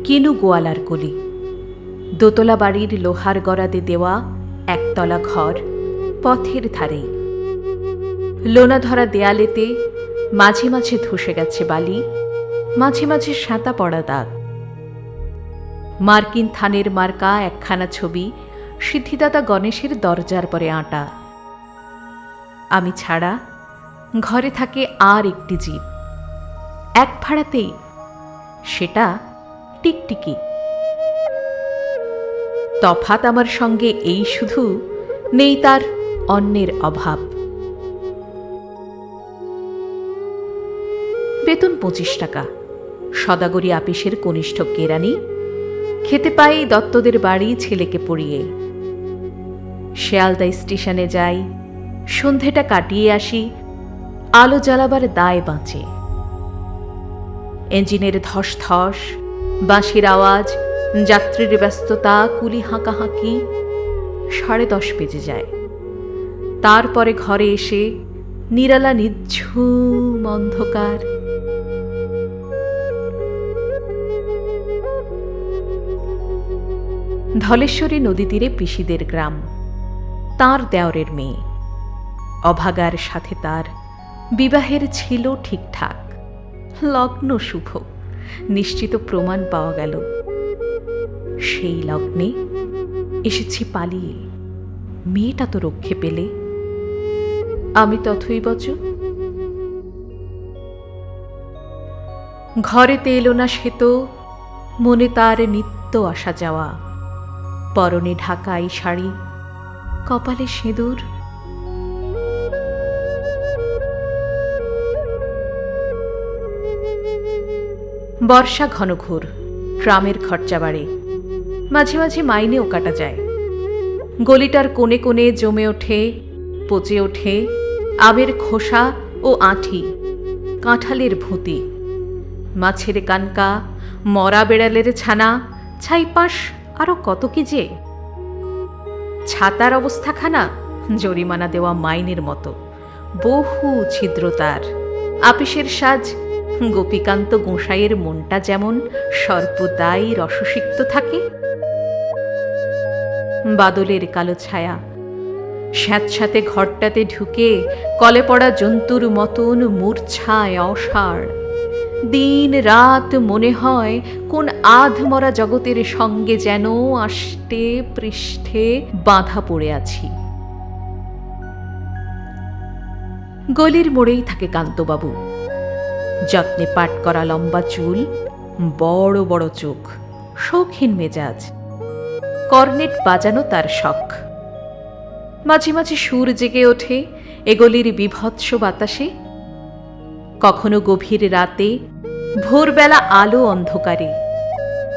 কিনু গোয়ালার কলি, দোতলা বাড়ির লোহার গড়াদে দেওয়া একতলা ঘর, পথের ধারে। লোনা ধরা দেয়ালেতে মাঝে মাঝে ধসে গেছে বালি, মাঝে মাঝে সাঁতা পড়া দাগ। মার্কিন থানের মার্কা একখানা ছবি সিদ্ধিদাতা গণেশের দরজার পরে আঁটা। আমি ছাড়া ঘরে থাকে আর একটি জীব, এক ভাড়াতেই, সেটা টিকটিকি। তফাৎ আমার সঙ্গে এই শুধু, নেই তার অন্যের অভাব। বেতন 25 টাকা, সদাগরি আপিসের কনিষ্ঠ কেরানি। খেতে পাই দত্তদের বাড়ি ছেলেকে পড়িয়ে। শিয়ালদা স্টেশনে যাই, সন্ধেটা কাটিয়ে আসি, আলো জ্বালাবার দায় বাঁচে। ইঞ্জিনের ধস ধস, বাঁশির আওয়াজ, যাত্রীর ব্যস্ততা, কুলি হাঁকাহাঁকি। 10:30 বেজে যায়। তারপরে ঘরে এসে নিরালা নিঝুম অন্ধকার। ধলেশ্বরী নদী তীরে পিসিদের গ্রাম, তাঁর দেওরের মেয়ে। অভাগার সাথে তার বিবাহের ছিল ঠিকঠাক, লগ্ন শুভ, নিশ্চিত প্রমাণ পাওয়া গেল। সেই লগ্নে এসেছি পালিয়ে, মেয়েটা তো রক্ষে পেলে, আমি তথৈবচ। ঘরেতে এলো না সে তো, মনে তার নিত্য আসা যাওয়া। পরনে ঢাকাই শাড়ি, কপালে সিঁদুর। বর্ষা ঘনঘোর, ট্রামের খরচা বাড়ে, মাঝে মাঝে মাইনেও কাটা যায়। গলিটার কোণে কোণে জমে ওঠে, পচে ওঠে আমের খোসা ও আঁঠি, কাঁঠালের ভুঁতি, মাছের কানকা, মরা বেড়ালের ছানা, ছাইপাশ, আরো কত কি যে। ছাতার অবস্থাখানা জরিমানা দেওয়া মাইনের মতো, বহু ছিদ্র তার। আপিসের সাজ, গোপীকান্ত গোঁসাইয়ের মনটা যেমন সর্বদাই রসসিক্ত থাকে। বাদলের কালো ছায়া, স্যাঁতস্যাঁতে ঘরটাতে ঢুকে কলে পড়া জন্তুর মতন মূর্ছায় অসাড়। দিন রাত মনে হয় কোন আধমরা জগতের সঙ্গে যেন আষ্টে পৃষ্ঠে বাঁধা পড়ে আছি। গলির মোড়েই থাকে কান্তবাবু, যত্নে পাট করা লম্বা চুল, বড় বড় চোখ, শৌখিন মেজাজ। কর্নেট বাজানো তার শখ। মাঝে মাঝে সুর জেগে ওঠে এগলির বিভৎস বাতাসে। কখনো গভীর রাতে, ভোরবেলা আলো অন্ধকারে,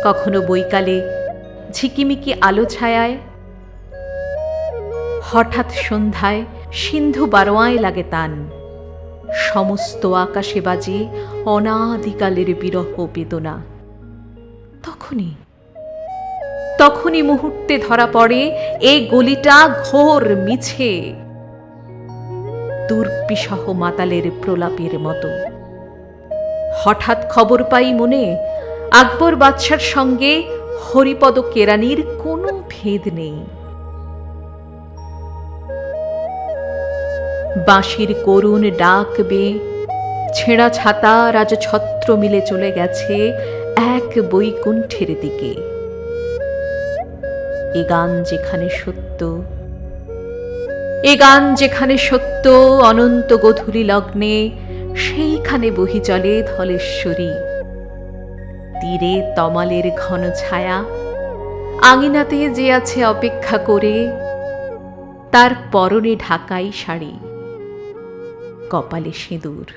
কখনো বৈকালে ঝিকিমিকি আলো ছায়ায়। হঠাৎ সন্ধ্যায় সিন্ধু বারোয়ায় লাগে তান, সমস্ত আকাশে বাজে অনাদিকালের বিরহ বেদনা। তখনই মুহূর্তে ধরা পড়ে এ গলিটা ঘোর মিছে, দুর্বিষহ মাতালের প্রলাপের মতো। হঠাৎ খবর পাই মনে, আকবর বাদশার সঙ্গে হরিপদ কেরানির কোনো ভেদ নেই। বাঁশির করুণ ডাক বেয়ে ছেঁড়া ছাতা রাজছত্র মিলে চলে গেছে এক বৈকুণ্ঠের দিকে। এ গান যেখানে সত্য, অনন্ত গধূলি লগ্নে সেইখানে বহি চলে ধলেশ্বরী। তীরে তমালের ঘন ছায়া, আঙিনাতে যে আছে অপেক্ষা করে, তার পরনে ঢাকাই শাড়ি, কপালে সিঁদুর।